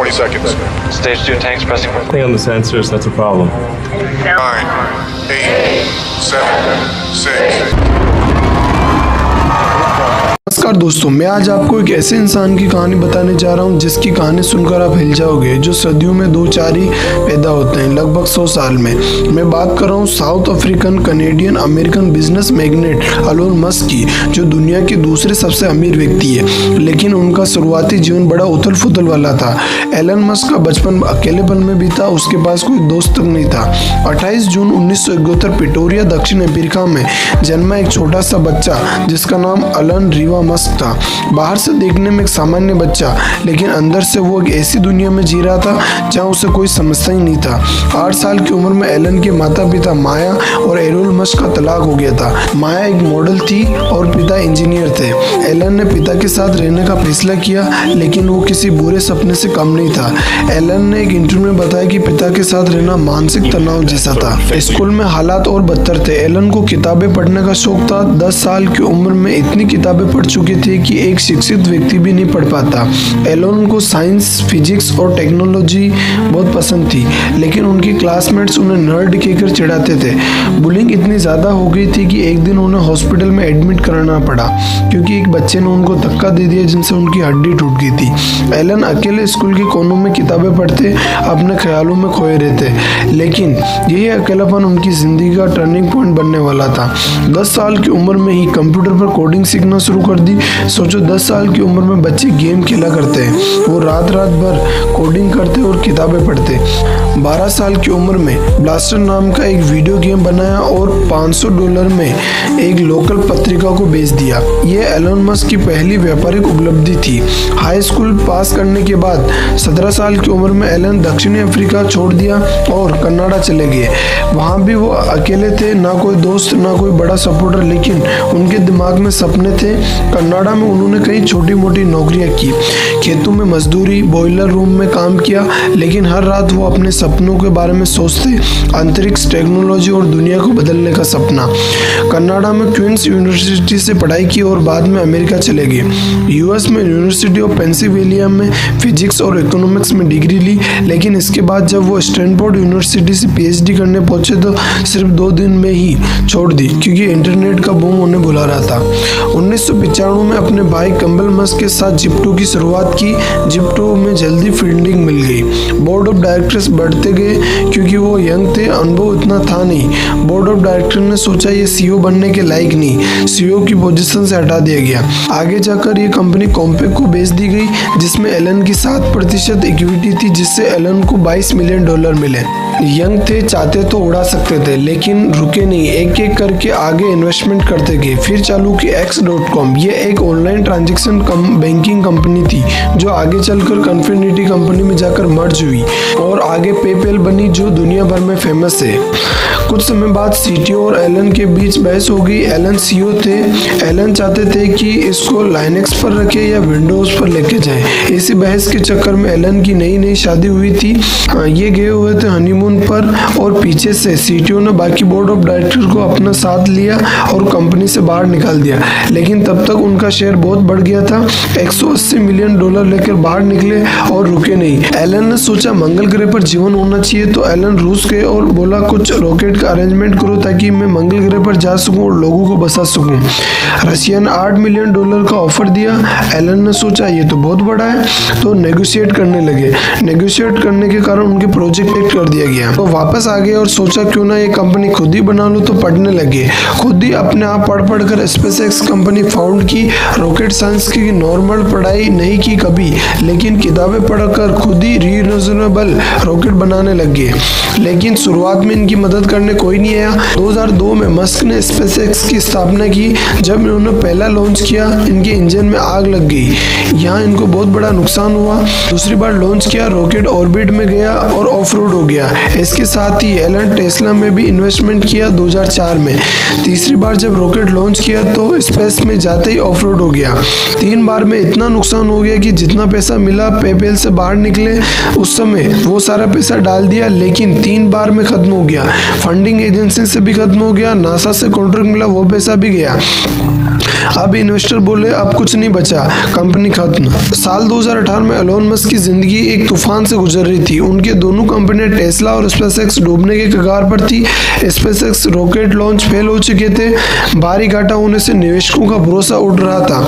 20 seconds. Stage 2 tanks pressing. Nothing on the sensors, that's a problem. 9, 8, 7, 6. नमस्कार दोस्तों, मैं आज आपको एक ऐसे इंसान की कहानी बताने जा रहा हूं जिसकी कहानी सुनकर आप हिल जाओगे, जो सदियों में दो चार ही पैदा होते हैं, लगभग 100 साल में। मैं बात कर रहा हूं south African Canadian American business magnate Elon Musk की, जो दुनिया के दूसरे सबसे अमीर व्यक्ति है। लेकिन उनका शुरुआती जीवन बड़ा उथल फुथल वाला था। एलन मस्क का बचपन अकेलेपन में बीता, उसके पास कोई दोस्त तक नहीं था। 28 जून 1971 पिटोरिया दक्षिण अफ्रीका में जन्मा एक छोटा सा बच्चा जिसका नाम एलन रीवा मस्क था। बाहर से देखने में एक सामान्य बच्चा, लेकिन अंदर से वो एक ऐसी दुनिया में जी रहा था जहां उसे कोई समझता ही नहीं था। 8 साल की उम्र में एलन के माता पिता माया और एरोल मस्क का तलाक हो गया था। माया एक मॉडल थी और पिता इंजीनियर थे। एलन ने पिता के साथ रहने का फैसला किया, लेकिन वो किसी बुरे सपने से कम नहीं था। एलन ने एक इंटरव्यू में बताया कि पिता के साथ रहना मानसिक तनाव जैसा था। स्कूल में हालात और बदतर थे। एलन को किताबें पढ़ने का शौक था। 10 साल की उम्र में इतनी किताबें पढ़ चुके थे कि एक शिक्षित व्यक्ति भी नहीं पढ़ पाता। एलन को साइंस, फिजिक्स और टेक्नोलॉजी बहुत पसंद थी, लेकिन उनके क्लासमेट्स उन्हें नर्ड कहकर चिढ़ाते थे। बुलिंग इतनी ज्यादा हो गई थी कि एक दिन उन्हें हॉस्पिटल में एडमिट कराना पड़ा, क्योंकि एक बच्चे ने उनको धक्का दे दिया जिनसे उनकी हड्डी टूट गई थी। एलन अकेले स्कूल के कोनों में किताबें पढ़ते, अपने ख्यालों में खोए रहते, लेकिन यही अकेलापन उनकी जिंदगी का टर्निंग पॉइंट बनने वाला था। 10 साल की उम्र में ही कंप्यूटर पर कोडिंग सीखना शुरू कर दी। सोचो, 10 साल की उम्र में बच्चे गेम खेला करते हैं, वो रात भर कोडिंग करते और किताबें पढ़ते। 12 साल की उम्र में ब्लास्टर नाम का एक वीडियो गेम बनाया और $500 में एक लोकल पत्रिका को बेच दिया। ये एलन मस्क की पहली व्यापारिक उपलब्धि थी। हाई स्कूल पास करने के बाद 17 साल की उम्र में एलन दक्षिणी अफ्रीका छोड़ दिया और कनाडा चले गए। वहाँ भी वो अकेले थे, ना कोई दोस्त, ना कोई बड़ा सपोर्टर, लेकिन उनके दिमाग में सपने थे। कनाडा में उन्होंने कई छोटी मोटी नौकरियां की, खेतों में मजदूरी, बॉयलर रूम में काम किया, लेकिन हर रात वो अपने सपनों के बारे में सोचते, अंतरिक्ष, टेक्नोलॉजी और दुनिया को बदलने का सपना। कनाडा में क्वींस यूनिवर्सिटी से पढ़ाई की और बाद में अमेरिका चले गए। यूएस में यूनिवर्सिटी ऑफ पेंसिल्वेनिया में फिजिक्स और इकोनॉमिक्स में डिग्री ली, लेकिन इसके बाद जब वो स्टैनफोर्ड यूनिवर्सिटी से पीएचडी करने पहुंचे तो सिर्फ 2 दिन में ही छोड़ दी, क्योंकि इंटरनेट का बूम उन्हें बुला रहा था। 1995 में अपने भाई कैम्पबेल मस्क के साथ जिप्टो की शुरुआत की। जिप्टो में जल्दी फंडिंग मिल गई। बोर्ड ऑफ डायरेक्टर्स बढ़ते गए, क्योंकि वो यंग थे, अनुभव इतना था नहीं। बोर्ड ऑफ डायरेक्टर ने सोचा ये सीईओ बनने के लायक नहीं, सीईओ की पोजीशन से हटा दिया गया। आगे जाकर ये कंपनी कॉम्पैक को बेच दी गई, जिसमें एलन की 7% इक्विटी थी, जिससे एलन को $22 मिलियन मिले। यंग थे, चाहते तो उड़ा सकते थे, लेकिन रुके नहीं, एक एक करके आगे इन्वेस्टमेंट करते गए। फिर चालू की X.com। ये एक ऑनलाइन ट्रांजैक्शन बैंकिंग कंपनी थी, जो आगे चलकर कन्फिनिटी कंपनी में जाकर मर्ज हुई और आगे पेपैल बनी, जो दुनिया भर में फेमस है। कुछ समय बाद सीटीओ और एलन के बीच बहस हो गई। एलन सीईओ थे। एलन चाहते थे कि इसको लाइनेक्स पर रखे या विंडोज पर लेके जाए। इसी बहस के चक्कर में एलन की नई शादी हुई थी। ये गए हुए थे हनीमून पर, और पीछे से सीटीओ ने बाकी बोर्ड ऑफ डायरेक्टर को अपना साथ लिया और कंपनी से बाहर निकाल दिया। लेकिन तब तक उनका शेयर बहुत बढ़ गया था। $180 मिलियन लेकर बाहर निकले और रुके नहीं। एलन ने सोचा मंगल ग्रह पर जीवन होना चाहिए, तो एलन रूस गए और बोला कुछ रॉकेट का अरेंजमेंट करो ताकि मैं मंगल ग्रह पर जा सकूं और लोगों को बचा सकूं। रशिया ने $8 मिलियन का ऑफर दिया। एलन ने सोचा ये तो बहुत बड़ा है, तो नेगोशिएट करने लगे। नेगोशिएट करने के कारण उनके प्रोजेक्ट टेक कर दिया गया, तो वापस आ गए और सोचा क्यों ना ये कंपनी खुद ही बना लो, तो पढ़ने लगे। खुद ही अपने आप पढ़ कर स्पेसएक्स कंपनी फाउंड की। रॉकेट साइंस की नॉर्मल पढ़ाई नहीं की कभी, लेकिन किताबें पढ़कर खुद ही रीयूजेबल रॉकेट बनाने लगे। लेकिन शुरुआत में इनकी मदद करने कोई नहीं आया। 2002 में मस्क ने स्पेसएक्स की स्थापना की। जब इन्होंने पहला लॉन्च किया, इनके इंजन में आग लग गई। यहाँ इनको बहुत बड़ा नुकसान हुआ। दूसरी बार लॉन्च किया, रॉकेट ऑर्बिट में गया और ऑफ रोड हो गया। इसके साथ ही एलन टेस्ला में भी इन्वेस्टमेंट किया 2004 में। तीसरी बार जब रॉकेट लॉन्च किया तो स्पेस में जाते ही ऑफ रोड हो गया। 3 बार में इतना नुकसान हो गया कि जितना पैसा मिला पेपैल से बाहर निकले उस समय वो सारा पैसा डाल दिया, लेकिन 3 बार में खत्म हो गया। फंडिंग एजेंसी से भी खत्म हो गया, नासा से कॉन्ट्रैक्ट मिला, वो पैसा भी गया। अब इन्वेस्टर बोले अब कुछ नहीं बचा, कंपनी खत्म। साल 2018 में एलोन मस्क की जिंदगी एक तूफान से गुजर रही थी। उनके दोनों कंपनियां टेस्ला और स्पेसएक्स डूबने के कगार पर थी। स्पेसएक्स रॉकेट लॉन्च फेल हो चुके थे। भारी घाटा होने से निवेशकों का भरोसा उड़ रहा था।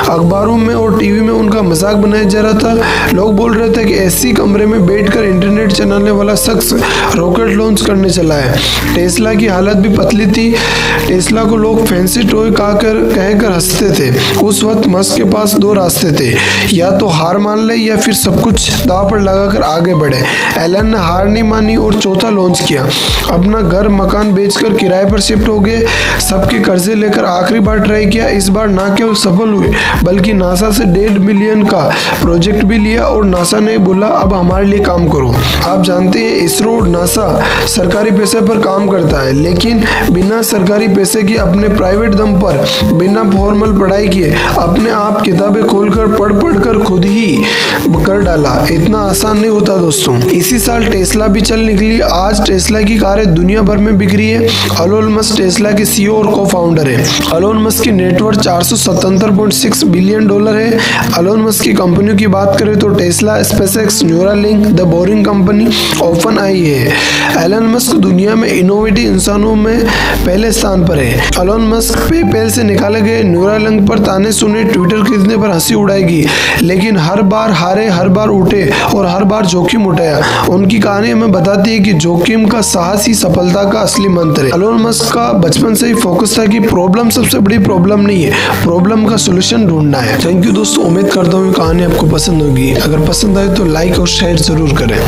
अखबारों में और टीवी में उनका मजाक बनाया जा रहा था। लोग बोल रहे थे कि ऐसी कमरे में बैठकर इंटरनेट चलाने वाला शख्स रॉकेट लॉन्च करने चला है। टेस्ला की हालत भी पतली थी। टेस्ला को लोग फैंसी टॉय कहकर हंसते थे। उस वक्त मस्क के पास दो रास्ते थे, या तो हार मान ले या फिर सब कुछ दांव पर लगाकर आगे बढ़े। एलन ने हार नहीं मानी और चौथा लॉन्च किया। अपना घर मकान बेचकर किराए पर शिफ्ट हो गए। सबके कर्जे लेकर आखिरी बार ट्राई किया। इस बार ना केवल सफल हुए बल्कि नासा से $1.5 मिलियन का प्रोजेक्ट भी लिया और नासा ने बोला अब हमारे लिए काम करो। आप जानते हैं इसरो और नासा सरकारी पैसे पर काम करता है, लेकिन बिना सरकारी पैसे के अपने प्राइवेट दम पर बिना फॉर्मल पढ़ाई किए अपने आप किताबें खोलकर पढ़ कर खुद ही कर डाला। इतना आसान नहीं होता दोस्तों। इसी साल टेस्ला भी चल निकली। आज टेस्ला की कारें दुनिया भर में बिक रही है। एलोन मस्क टेस्ला के सीईओ और को फाउंडर है। एलोन मस्क की नेटवर्थ $477.6 बिलियन है। एलोन मस्क की कंपनियों की बात करें तो Tesla, SpaceX, Neuralink, the Boring Company, OpenAI है। एलन मस्क दुनिया में इनोवेटिव इंसानों में पहले स्थान पर है। एलोन मस्क पेपैल से निकाले गए न्यूरालिंक पर ताने सुने, ट्विटर खरीदने पर हंसी उड़ाएगी, लेकिन हर बार हारे, हर बार उठे और हर बार जोखिम उठाया। उनकी कहानी हमें बताती है कि जोखिम का साहस ही सफलता का असली मंत्र है। एलोन मस्क का बचपन से ही फोकस था कि प्रॉब्लम सबसे बड़ी प्रॉब्लम नहीं है, प्रॉब्लम का सोल्यूशन ढूंढना है। थैंक यू दोस्तों, उम्मीद करता हूँ कहानी आपको पसंद होगी। अगर पसंद आए तो लाइक और शेयर जरूर करें।